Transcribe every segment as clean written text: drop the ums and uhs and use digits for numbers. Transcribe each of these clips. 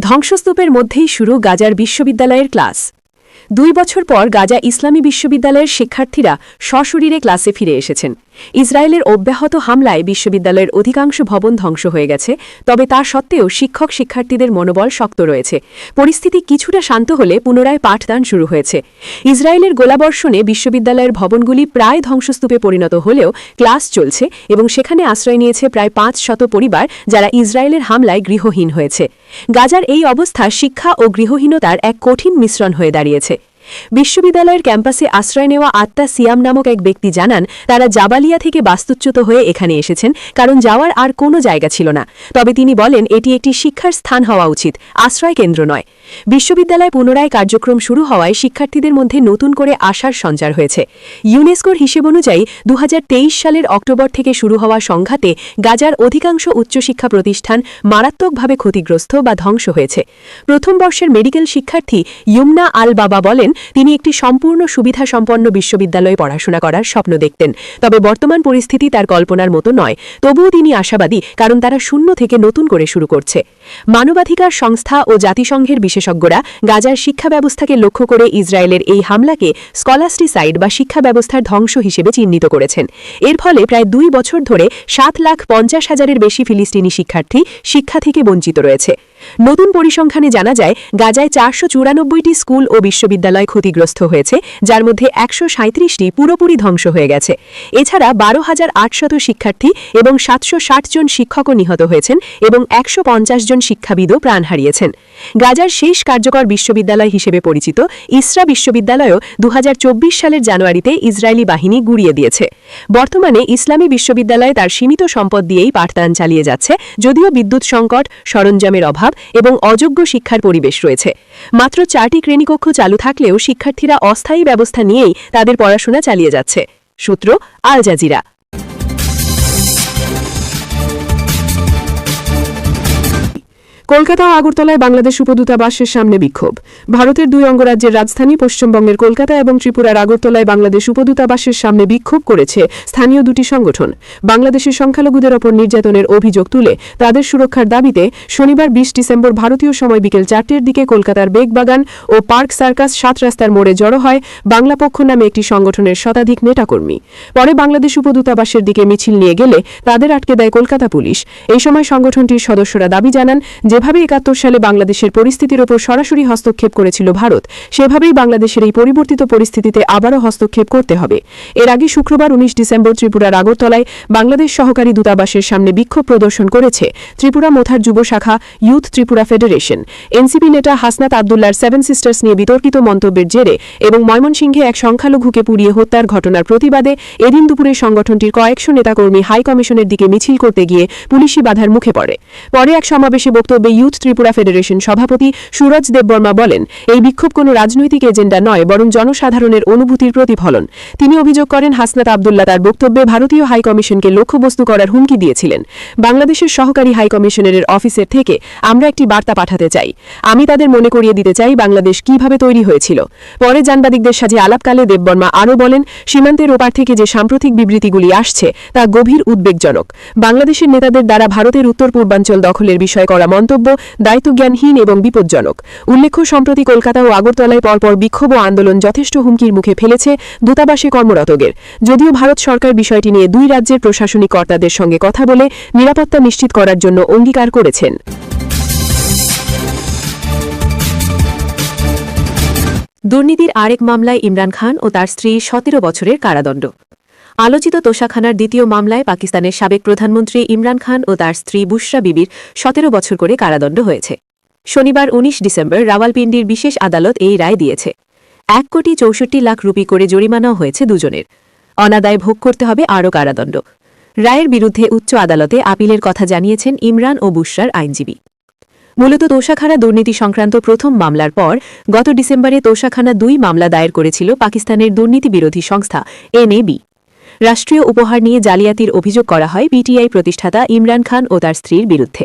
ধ্বংসস্তূপের মধ্যেই শুরু গাজার বিশ্ববিদ্যালয়ের ক্লাস ২ বছর পর গাজা ইসলামী বিশ্ববিদ্যালয়ের শিক্ষার্থীরা সশরীরে ক্লাসে ফিরে এসেছেন। ইসরায়েলের অব্যাহত হামলায় বিশ্ববিদ্যালয়ের অধিকাংশ ভবন ধ্বংস হয়ে গেছে, তবে তা সত্ত্বেও শিক্ষক শিক্ষার্থীদের মনোবল শক্ত রয়েছে। পরিস্থিতি কিছুটা শান্ত হলে পুনরায় পাঠদান শুরু হয়েছে। ইসরায়েলের গোলাবর্ষণে বিশ্ববিদ্যালয়ের ভবনগুলি প্রায় ধ্বংসস্তূপে পরিণত হলেও ক্লাস চলছে এবং সেখানে আশ্রয় নিয়েছে প্রায় ৫০০ পরিবার, যারা ইসরায়েলের হামলায় গৃহহীন হয়েছে। গাজার এই অবস্থা শিক্ষা ও গৃহহীনতার এক কঠিন মিশ্রণ হয়ে দাঁড়িয়েছে। বিশ্ববিদ্যালয়ের ক্যাম্পাসে আশ্রয় নেওয়া আত্মা সিয়াম নামক এক ব্যক্তি জানান, তারা জাবালিয়া থেকে বাস্তুচ্যুত হয়ে এখানে এসেছেন, কারণ যাওয়ার আর কোনো জায়গা ছিল না। তবে তিনি বলেন, এটি একটি শিক্ষার স্থান হওয়া উচিত, আশ্রয় কেন্দ্র নয়। বিশ্ববিদ্যালয় পুনরায় কার্যক্রম শুরু হওয়ায় শিক্ষার্থীদের মধ্যে নতুন করে আশার সঞ্চার হয়েছে। ইউনেস্কোর হিসেব অনুযায়ী ২০২৩ সালের অক্টোবর থেকে শুরু হওয়া সংঘাতে গাজার অধিকাংশ উচ্চশিক্ষা প্রতিষ্ঠান মারাত্মকভাবে ক্ষতিগ্রস্ত বা ধ্বংস হয়েছে। প্রথম বর্ষের মেডিকেল শিক্ষার্থী ইউমনা আল বাবা বলেন, তিনি একটি সম্পূর্ণ সুবিধাসম্পন্ন বিশ্ববিদ্যালয়ে পড়াশোনা করার স্বপ্ন দেখতেন। তবে বর্তমান পরিস্থিতি তার কল্পনার মতো নয়। তবুও তিনি আশাবাদী, কারণ তারা শূন্য থেকে নতুন করে শুরু করছে। মানবাধিকার সংস্থা ও জাতিসংঘের বিশেষজ্ঞরা গাজার শিক্ষা ব্যবস্থাকে লক্ষ্য করে ইসরায়েলের এই হামলাকে স্কলাস্টিসাইড বা শিক্ষা ব্যবস্থার ধ্বংস হিসেবে চিহ্নিত করেছেন। এর ফলে প্রায় ২ বছর ধরে ৭,৫০,০০০-এর বেশি ফিলিস্তিনি শিক্ষার্থী শিক্ষা থেকে বঞ্চিত রয়েছে। নতুন পরিসংখ্যানে জানা যায়, গাজায় ৪৯৪টি স্কুল ও বিশ্ববিদ্যালয় ক্ষতিগ্রস্ত হয়েছে, যার মধ্যে ১৩৭টি পুরোপুরি ধ্বংস হয়ে গেছে। এছাড়া ১২,৮০০ শিক্ষার্থী এবং ৭৬০ জন শিক্ষকও নিহত হয়েছেন এবং ১৫০ জন শিক্ষাবিদও প্রাণ হারিয়েছেন। গাজার শেষ কার্যকর বিশ্ববিদ্যালয় হিসেবে পরিচিত ইসরা বিশ্ববিদ্যালয়ও ২০২৪ সালের জানুয়ারিতে ইসরায়েলি বাহিনী গুড়িয়ে দিয়েছে। বর্তমানে ইসলামী বিশ্ববিদ্যালয়ে তার সীমিত সম্পদ দিয়েই পাঠদান চালিয়ে যাচ্ছে, যদিও বিদ্যুৎ সংকট, সরঞ্জামের অভাব এবং অযোগ্য শিক্ষার পরিবেশ রয়েছে। মাত্র ৪টি শ্রেণীকক্ষ চালু থাকলেও শিক্ষার্থীরা অস্থায়ী ব্যবস্থা নিয়েই তাদের পড়াশোনা চালিয়ে যাচ্ছে। সূত্র আল জাজিরা। কলকাতা ও আগরতলায় বাংলাদেশ উপদূতাবাসের সামনে বিক্ষোভ। ভারতের ২ অঙ্গরাজ্যের রাজধানী পশ্চিমবঙ্গের কলকাতা এবং ত্রিপুরার আগরতলায় বাংলাদেশ উপদূতাবাসের সামনে বিক্ষোভ করেছে স্থানীয় দুটি সংগঠন। বাংলাদেশের সংখ্যালঘুদের ওপর নির্যাতনের অভিযোগ তুলে তাদের সুরক্ষার দাবিতে শনিবার ২০ ডিসেম্বর ভারতীয় সময় বিকেল ৪টের দিকে কলকাতার বেগবাগান ও পার্ক সার্কাস ৭ রাস্তার মোড়ে জড়ো হয় বাংলা পক্ষ নামে একটি সংগঠনের শতাধিক নেতাকর্মী। পরে বাংলাদেশ উপদূতাবাসের দিকে মিছিল নিয়ে গেলে তাদের আটকে দেয় কলকাতা পুলিশ। এই সময় সংগঠনটির সদস্যরা দাবি জানান, যেভাবে ৭১ সালে বাংলাদেশের পরিস্থিতির ওপর সরাসরি হস্তক্ষেপ করেছিল ভারত, সেভাবেই বাংলাদেশের এই পরিবর্তিত পরিস্থিতিতে আবারও হস্তক্ষেপ করতে হবে। এর আগে শুক্রবার ১৯ ডিসেম্বর ত্রিপুরার আগরতলায় বাংলাদেশ সহকারী দূতাবাসের সামনে বিক্ষোভ প্রদর্শন করেছে ত্রিপুরা মোথার যুব শাখা ইউথ ত্রিপুরা ফেডারেশন। এনসিপি নেতা হাসনাত আবদুল্লার 7 সিস্টার্স নিয়ে বিতর্কিত মন্তব্যের জেরে এবং ময়মনসিংহে এক সংখ্যালঘুকে পুড়িয়ে হত্যার ঘটনার প্রতিবাদে এদিন দুপুরে সংগঠনটির কয়েকশো নেতাকর্মী হাই কমিশনের দিকে মিছিল করতে গিয়ে পুলিশি বাধার মুখে পড়ে। পরে এক সমাবেশে বক্তব্যে ইউথ ত্রিপুরা ফেডারেশন সভাপতি সুরজ দেববর্মা বলেন, এই বিক্ষোভ কোনো রাজনৈতিক এজেন্ডা নয়, বরং জনসাধারণের অনুভূতির প্রতিফলন। তিনি অভিযোগ করেন, হাসনাত আবদুল্লাহ তার বক্তব্যে ভারতীয় হাইকমিশনকে লক্ষ্যবস্তু করার হুমকি দিয়েছিলেন। বাংলাদেশের সহকারী হাইকমিশনারের অফিসের থেকে আমরা একটি বার্তা পাঠাতে চাই। আমি তাদের মনে করিয়ে দিতে চাই বাংলাদেশ কিভাবে তৈরি হয়েছিল। পরে সাংবাদিকদের সাথে আলাপকালে দেববর্মা আরও বলেন, সীমান্তের ওপার থেকে যে সাম্প্রতিক বিবৃতিগুলি আসছে তা গভীর উদ্বেগজনক। বাংলাদেশের নেতাদের দ্বারা ভারতের উত্তর পূর্বাঞ্চল দখলের বিষয়ে করা মন্তব্য দায়িত্বজ্ঞানহীন এবং বিপজ্জনক। উল্লেখ্য, সম্প্রতি কলকাতা ও আগরতলায় পরপর বিক্ষোভ ও আন্দোলন যথেষ্ট হুমকির মুখে ফেলেছে দূতাবাসে কর্মরতদের। যদিও ভারত সরকার বিষয়টি নিয়ে ২ রাজ্যের প্রশাসনিক কর্তাদের সঙ্গে কথা বলে নিরাপত্তা নিশ্চিত করার জন্য অঙ্গীকার করেছেন। দুর্নীতির আরেক মামলায় ইমরান খান ও তার স্ত্রী ১৭ বছরের কারাদণ্ড। আলোচিত তোষাখানার দ্বিতীয় মামলায় পাকিস্তানের সাবেক প্রধানমন্ত্রী ইমরান খান ও তার স্ত্রী বুশরা বিবির ১৭ বছর করে কারাদণ্ড হয়েছে। শনিবার ১৯ ডিসেম্বর রাওয়ালপিন্ডির বিশেষ আদালত এই রায় দিয়েছে। ১,৬৪,০০,০০০ রুপি করে জরিমানাও হয়েছে দুজনের। অনাদায় ভোগ করতে হবে আরও কারাদণ্ড। রায়ের বিরুদ্ধে উচ্চ আদালতে আপিলের কথা জানিয়েছেন ইমরান ও বুশরার আইনজীবী। মূলত তোষাখানা দুর্নীতি সংক্রান্ত প্রথম মামলার পর গত ডিসেম্বরে তোষাখানা ২ মামলা দায়ের করেছিল পাকিস্তানের দুর্নীতি বিরোধী সংস্থা এনএবি। রাষ্ট্রীয় উপহার নিয়ে জালিয়াতির অভিযোগ করা হয় পিটিআই প্রতিষ্ঠাতা ইমরান খান ও তার স্ত্রীর বিরুদ্ধে।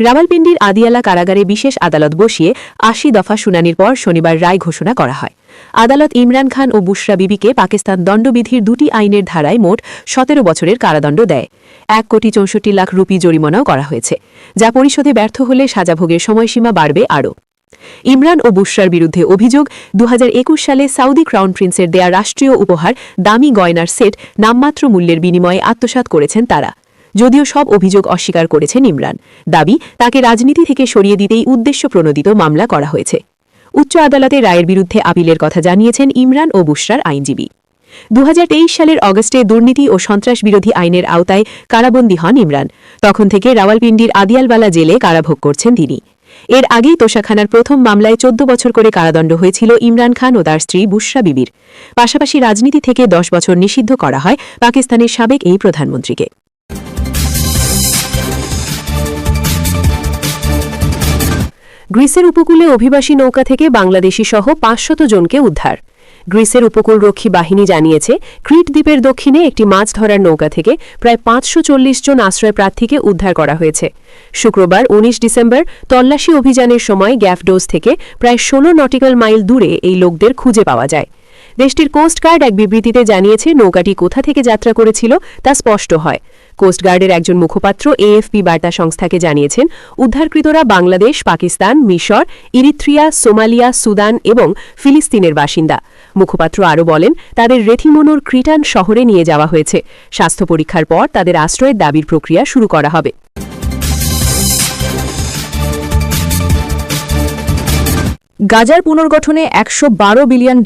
রাওয়ালপিন্ডির আদিয়ালা কারাগারে বিশেষ আদালত বসিয়ে ৮০ দফা শুনানির পর শনিবার রায় ঘোষণা করা হয়। আদালত ইমরান খান ও বুশরা বিবিকে পাকিস্তান দণ্ডবিধির দুটি আইনের ধারায় মোট ১৭ বছরের কারাদণ্ড দেয়। ১,৬৪,০০,০০০ রুপি জরিমানাও করা হয়েছে, যা পরিশোধে ব্যর্থ হলে সাজাভোগের সময়সীমা বাড়বে আরও। ইমরান ও বুশরার বিরুদ্ধে অভিযোগ, ২০২১ সালে সাউদি ক্রাউন প্রিন্সের দেয়া রাষ্ট্রীয় উপহার দামি গয়নার সেট নামমাত্র মূল্যের বিনিময়ে আত্মসাৎ করেছেন তারা। যদিও সব অভিযোগ অস্বীকার করেছেন ইমরান। দাবি, তাকে রাজনীতি থেকে সরিয়ে দিতেই উদ্দেশ্যপ্রণোদিত মামলা করা হয়েছে। উচ্চ আদালতে রায়ের বিরুদ্ধে আপিলের কথা জানিয়েছেন ইমরান ও বুশরার আইনজীবী। ২০২৩ সালের অগস্টে দুর্নীতি ও সন্ত্রাস বিরোধী আইনের আওতায় কারাবন্দী হন ইমরান। তখন থেকে রাওয়ালপিন্ডির আদিয়ালওয়ালা জেলে কারাভোগ করছেন তিনি। এর আগেই তোষাখানার প্রথম মামলায় ১৪ বছর করে কারাদণ্ড হয়েছিল ইমরান খান ও তার স্ত্রী বুশরা বিবির। পাশাপাশি রাজনীতি থেকে ১০ বছর নিষিদ্ধ করা হয় পাকিস্তানের সাবেক এই প্রধানমন্ত্রীকে। গ্রিসের উপকূলে অভিবাসী নৌকা থেকে বাংলাদেশি সহ ৫০০ জনকে উদ্ধার। গ্রিসের উপকূলরক্ষী বাহিনী জানিয়েছে, ক্রিট দ্বীপের দক্ষিণে একটি মাছ ধরার নৌকা থেকে প্রায় ৫৪০ জন আশ্রয়প্রার্থীকে উদ্ধার করা হয়েছে। শুক্রবার ১৯ ডিসেম্বর তল্লাশি অভিযানের সময় গ্যাফডোজ থেকে প্রায় ১৬ নটিক্যাল মাইল দূরে এই লোকদের খুঁজে পাওয়া যায়। দেশটির কোস্টগার্ড এক বিবৃতিতে জানিয়েছে, নৌকাটি কোথা থেকে যাত্রা করেছিল তা স্পষ্ট হয়। কোস্টগার্ডের একজন মুখপাত্র এএফপি বার্তা সংস্থাকে জানিয়েছেন, উদ্ধারকৃতরা বাংলাদেশ, পাকিস্তান, মিশর, ইরিত্রিয়া, সোমালিয়া, সুদান এবং ফিলিস্তিনের বাসিন্দা। মুখপাত্র আরও বলেন, তাদের রেথিমোনোর ক্রিটান শহরে নিয়ে যাওয়া হয়েছে। স্বাস্থ্য পরীক্ষার পর তাদের আশ্রয়ের দাবির প্রক্রিয়া শুরু করা হবে। গাজার পুনর্গঠনে $১১২ বিলিয়ন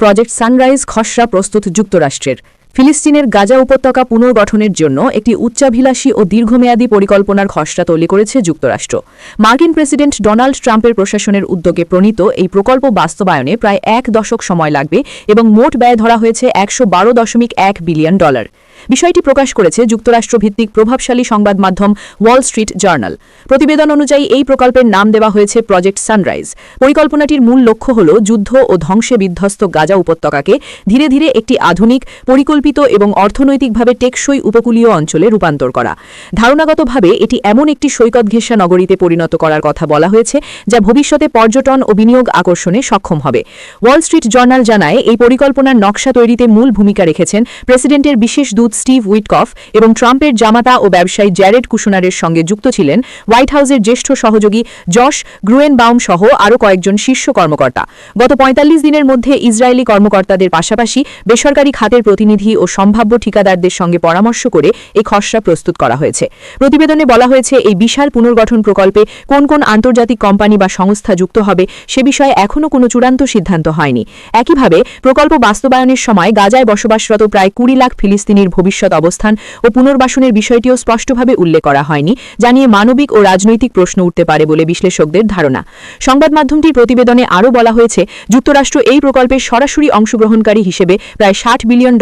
প্রজেক্ট সানরাইজ খসড়া প্রস্তুত যুক্তরাষ্ট্রের। ফিলিস্তিনের গাজা উপত্যকা পুনর্গঠনের জন্য একটি উচ্চাভিলাষী ও দীর্ঘমেয়াদী পরিকল্পনার খসড়া তৈরি করেছে যুক্তরাষ্ট্র। মার্কিন প্রেসিডেন্ট ডোনাল্ড ট্রাম্পের প্রশাসনের উদ্যোগে প্রণীত এই প্রকল্প বাস্তবায়নে প্রায় ১ দশক সময় লাগবে এবং মোট ব্যয় ধরা হয়েছে $১১২.১ বিলিয়ন। বিষয়টি প্রকাশ করেছে যুক্তরাষ্ট্রভিত্তিক প্রভাবশালী সংবাদ মাধ্যম ওয়াল স্ট্রিট জার্নাল। প্রতিবেদন অনুযায়ী এই প্রকল্পের নাম দেওয়া হয়েছে প্রজেক্ট সানরাইজ। পরিকল্পনাটির মূল লক্ষ্য হল যুদ্ধ ও ধ্বংসে বিধ্বস্ত গাজা উপত্যকাকে ধীরে ধীরে একটি আধুনিক, পরিকল্পিত এবং অর্থনৈতিকভাবে টেকসই উপকূলীয় অঞ্চলে রূপান্তর করা। ধারণাগতভাবে এটি এমন একটি সৈকত ঘেঁষা নগরীতে পরিণত করার কথা বলা হয়েছে, যা ভবিষ্যতে পর্যটন ও বিনিয়োগ আকর্ষণে সক্ষম হবে। ওয়াল স্ট্রিট জার্নাল জানায়, এই পরিকল্পনার নকশা তৈরিতে মূল ভূমিকা রেখেছেন প্রেসিডেন্টের বিশেষ দূত স্টিভ উইটকফ এবং ট্রাম্পের জামাতা ও ব্যবসায়ী জ্যারেড কুশনারের সঙ্গে যুক্ত ছিলেন হোয়াইট হাউসের জ্যেষ্ঠ সহযোগী জশ গ্রুয়েনবাউম সহ আরও কয়েকজন শীর্ষ কর্মকর্তা। গত ৪৫ দিনের মধ্যে ইসরায়েলি কর্মকর্তাদের পাশাপাশি বেসরকারি খাতের প্রতিনিধি ও সম্ভাব্য ঠিকাদারদের সঙ্গে পরামর্শ করে এই খসড়া প্রস্তুত করা হয়েছে। প্রতিবেদনে বলা হয়েছে, এই বিশাল পুনর্গঠন প্রকল্পে কোন কোন আন্তর্জাতিক কোম্পানি বা সংস্থা যুক্ত হবে সে বিষয়ে এখনও কোনো চূড়ান্ত সিদ্ধান্ত হয়নি। একইভাবে প্রকল্প বাস্তবায়নের সময় গাজায় বসবাসরত প্রায় ২০ লাখ ফিলিস্তিনির ভবিষ্যৎ অবস্থান ও পুনর্বাসনের বিষয়টিও স্পষ্টভাবে উল্লেখ করা হয়নি, জানিয়ে মানবিক ও রাজনৈতিক প্রশ্ন উঠতে পারে বলে বিশ্লেষকদের ধারণা। সংবাদ মাধ্যমটির প্রতিবেদনে আরও বলা হয়েছে, যুক্তরাষ্ট্র এই প্রকল্পের সরাসরি অংশগ্রহণকারী হিসেবে প্রায় $৬০ বিলিয়ন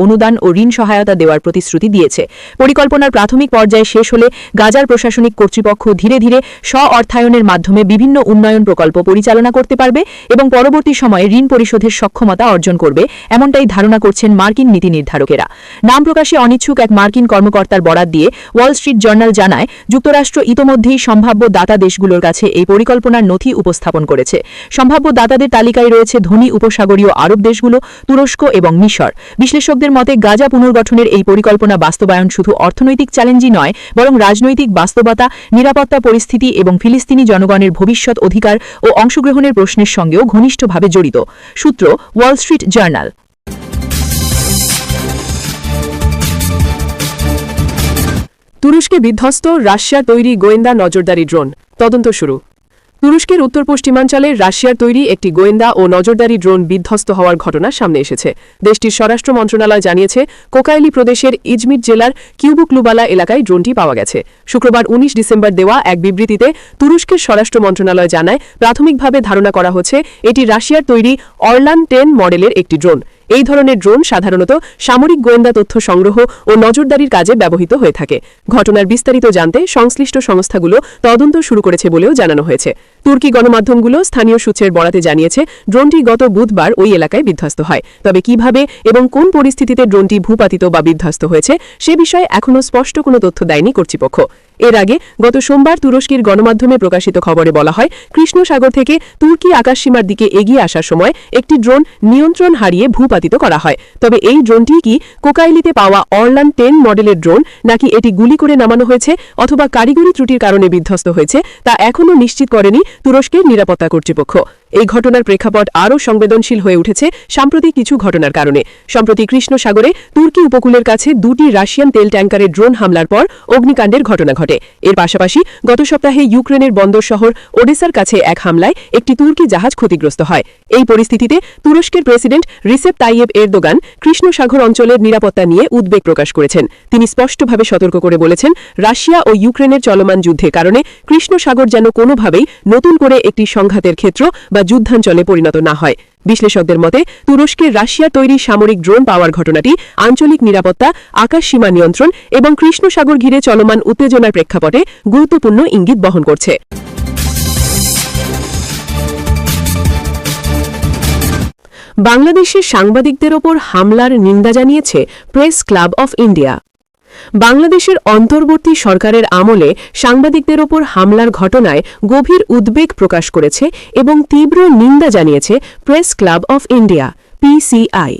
অনুদান ও ঋণ সহায়তা দেওয়ার প্রতিশ্রুতি দিয়েছে। পরিকল্পনার প্রাথমিক পর্যায়ে শেষ হলে গাজার প্রশাসনিক কর্তৃপক্ষ ধীরে ধীরে স্ব-অর্থায়নের মাধ্যমে বিভিন্ন উন্নয়ন প্রকল্প পরিচালনা করতে পারবে এবং পরবর্তী সময়ে ঋণ পরিশোধের সক্ষমতা অর্জন করবে, এমনটাই ধারণা করছেন মার্কিন নীতি নির্ধারকেরা। নাম প্রকাশে অনিচ্ছুক এক মার্কিন কর্মকর্তার বরাত দিয়ে ওয়াল স্ট্রিট জার্নাল জানায়, যুক্তরাষ্ট্র ইতোমধ্যেই সম্ভাব্য দাতা দেশগুলোর কাছে এই পরিকল্পনার নথি উপস্থাপন করেছে। সম্ভাব্য দাতাদের তালিকায় রয়েছে ধনী উপসাগরীয় আরব দেশগুলো, তুরস্ক এবং মিশর। বিশ্লেষকদের মতে, গাজা পুনর্গঠনের এই পরিকল্পনা বাস্তবায়ন শুধু অর্থনৈতিক চ্যালেঞ্জই নয়, বরং রাজনৈতিক বাস্তবতা, নিরাপত্তা পরিস্থিতি এবং ফিলিস্তিনি জনগণের ভবিষ্যৎ অধিকার ও অংশগ্রহণের প্রশ্নের সঙ্গেও ঘনিষ্ঠভাবে জড়িত। সূত্র, ওয়াল স্ট্রিট জার্নাল। তুরস্কে বিধ্বস্ত রাশিয়ার তৈরি গোয়েন্দা নজরদারি ড্রোন, তদন্ত শুরু। তুরস্কের উত্তর পশ্চিমাঞ্চলের রাশিয়ার তৈরি একটি গোয়েন্দা ও নজরদারি ড্রোন বিধ্বস্ত হওয়ার ঘটনা সামনে এসেছে। দেশটির স্বরাষ্ট্র মন্ত্রণালয় জানিয়েছে, কোকাইলি প্রদেশের ইজমির জেলার কিউবুকলুবালা এলাকায় ড্রোনটি পাওয়া গেছে। শুক্রবার ১৯ ডিসেম্বর দেওয়া এক বিবৃতিতে তুরস্কের স্বরাষ্ট্র মন্ত্রণালয় জানায়, প্রাথমিকভাবে ধারণা করা হচ্ছে এটি রাশিয়ার তৈরি অরলান 10 মডেলের একটি ড্রোন। এই ধরনের ড্রোন সাধারণত সামরিক গোয়েন্দা তথ্য সংগ্রহ ও নজরদারির কাজে ব্যবহৃত হয়ে থাকে। ঘটনার বিস্তারিত জানতে সংশ্লিষ্ট সংস্থাগুলো তদন্ত শুরু করেছে বলেও জানানো হয়েছে। তুর্কি গণমাধ্যমগুলো স্থানীয় সূত্রের বরাতে জানিয়েছে, ড্রোনটি গত বুধবার ওই এলাকায় বিধ্বস্ত হয়। তবে কিভাবে এবং কোন পরিস্থিতিতে ড্রোনটি ভূপাতিত বা বিধ্বস্ত হয়েছে সে বিষয়ে এখনও স্পষ্ট কোনো তথ্য দেয়নি কর্তৃপক্ষ। এর আগে গত সোমবার তুরস্কের গণমাধ্যমে প্রকাশিত খবরে বলা হয় কৃষ্ণ সাগর থেকে তুর্কি আকাশসীমার দিকে এগিয়ে আসার সময় একটি ড্রোন নিয়ন্ত্রণ হারিয়ে ভূপাতিত করা হয়। তবে এই ড্রোনটি কি কোকাইলিতে পাওয়া অরলান 10 মডেলের ড্রোন নাকি এটি গুলি করে নামানো হয়েছে অথবা কারিগরি ত্রুটির কারণে বিধ্বস্ত হয়েছে তা এখনও নিশ্চিত করেনি তুরস্কের নিরাপত্তা কর্তৃপক্ষ। এই ঘটনার প্রেক্ষাপট আরও সংবেদনশীল হয়ে উঠেছে সাম্প্রতিক কিছু ঘটনার কারণে। সম্প্রতি কৃষ্ণ সাগরে তুর্কি উপকূলের কাছে দুটি রাশিয়ান তেল ট্যাঙ্কারের ড্রোন হামলার পর অগ্নিকাণ্ডের ঘটনা ঘটে। এর পাশাপাশি গত সপ্তাহে ইউক্রেনের বন্দর শহর ওডেসার কাছে এক হামলায় একটি তুর্কি জাহাজ ক্ষতিগ্রস্ত হয়। এই পরিস্থিতিতে তুরস্কের প্রেসিডেন্ট রিসেপ তাইয়েব এরদোগান কৃষ্ণ সাগর অঞ্চলের নিরাপত্তা নিয়ে উদ্বেগ প্রকাশ করেছেন। তিনি স্পষ্টভাবে সতর্ক করে বলেছেন, রাশিয়া ও ইউক্রেনের চলমান যুদ্ধের কারণে কৃষ্ণ সাগর যেন কোনোভাবেই নতুন করে একটি সংঘাতের ক্ষেত্র বা যুদ্ধাঞ্চলে পরিণত না হয়। বিশ্লেষকদের মতে তুরস্কের রাশিয়া তৈরি সামরিক ড্রোন পাওয়ার ঘটনাটি আঞ্চলিক নিরাপত্তা, আকাশ সীমা নিয়ন্ত্রণ এবং কৃষ্ণ সাগর ঘিরে চলমান উত্তেজনার প্রেক্ষাপটে গুরুত্বপূর্ণ ইঙ্গিত বহন করছে। বাংলাদেশের সাংবাদিকদের ওপর হামলার নিন্দা জানিয়েছে প্রেস ক্লাব অফ ইন্ডিয়া। বাংলাদেশের অন্তর্বর্তী সরকারের আমলে সাংবাদিকদের ওপর হামলার ঘটনায় গভীর উদ্বেগ প্রকাশ করেছে এবং তীব্র নিন্দা জানিয়েছে press club of India (PCI).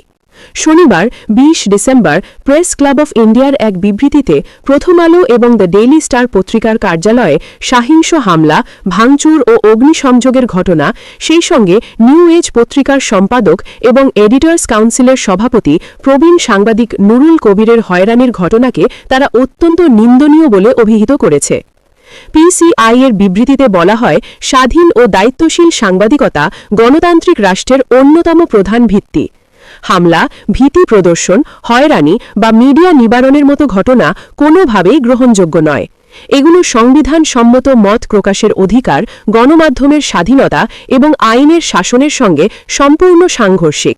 শনিবার ২০ ডিসেম্বর প্রেস ক্লাব অফ ইন্ডিয়ার এক বিবৃতিতে প্রথম আলো এবং দ্য ডেইলি স্টার পত্রিকার কার্যালয়ে সহিংস হামলা, ভাঙচুর ও অগ্নিসংযোগের ঘটনা, সেই সঙ্গে নিউ এজ পত্রিকার সম্পাদক এবং এডিটর্স কাউন্সিলের সভাপতি প্রবীণ সাংবাদিক নুরুল কবিরের হয়রানির ঘটনাকে তারা অত্যন্ত নিন্দনীয় বলে অভিহিত করেছে। পিসিআই এর বিবৃতিতে বলা হয়, স্বাধীন ও দায়িত্বশীল সাংবাদিকতা গণতান্ত্রিক রাষ্ট্রের অন্যতম প্রধান ভিত্তি। হামলা, ভীতি প্রদর্শন, হয়রানি বা মিডিয়া নিবারণের মতো ঘটনা কোনোভাবেই গ্রহণযোগ্য নয়। এগুলো সংবিধান সম্মত মত প্রকাশের অধিকার, গণমাধ্যমের স্বাধীনতা এবং আইনের শাসনের সঙ্গে সম্পূর্ণ সাংঘর্ষিক।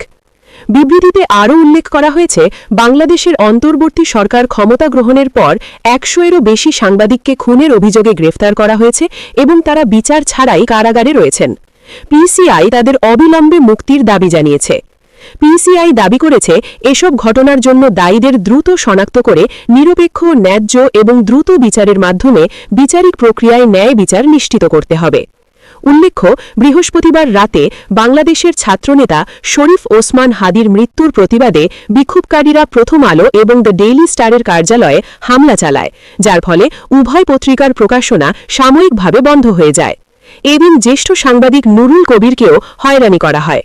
বিবৃতিতে আরও উল্লেখ করা হয়েছে, বাংলাদেশের অন্তর্বর্তী সরকার ক্ষমতা গ্রহণের পর ১০০-এরও বেশি সাংবাদিককে খুনের অভিযোগে গ্রেফতার করা হয়েছে এবং তারা বিচার ছাড়াই কারাগারে রয়েছেন। পিসিআই তাদের অবিলম্বে মুক্তির দাবি জানিয়েছে। পিসিআই দাবি করেছে, এসব ঘটনার জন্য দায়ীদের দ্রুত শনাক্ত করে নিরপেক্ষ, ন্যায্য এবং দ্রুত বিচারের মাধ্যমে বিচারিক প্রক্রিয়ায় ন্যায় বিচার নিশ্চিত করতে হবে। উল্লেখ্য, বৃহস্পতিবার রাতে বাংলাদেশের ছাত্রনেতা শরীফ ওসমান হাদির মৃত্যুর প্রতিবাদে বিক্ষোভকারীরা প্রথম আলো এবং দ্য ডেইলি স্টারের কার্যালয়ে হামলা চালায়, যার ফলে উভয় পত্রিকার প্রকাশনা সাময়িকভাবে বন্ধ হয়ে যায়। এদিন জ্যেষ্ঠ সাংবাদিক নুরুল কবিরকেও হয়রানি করা হয়।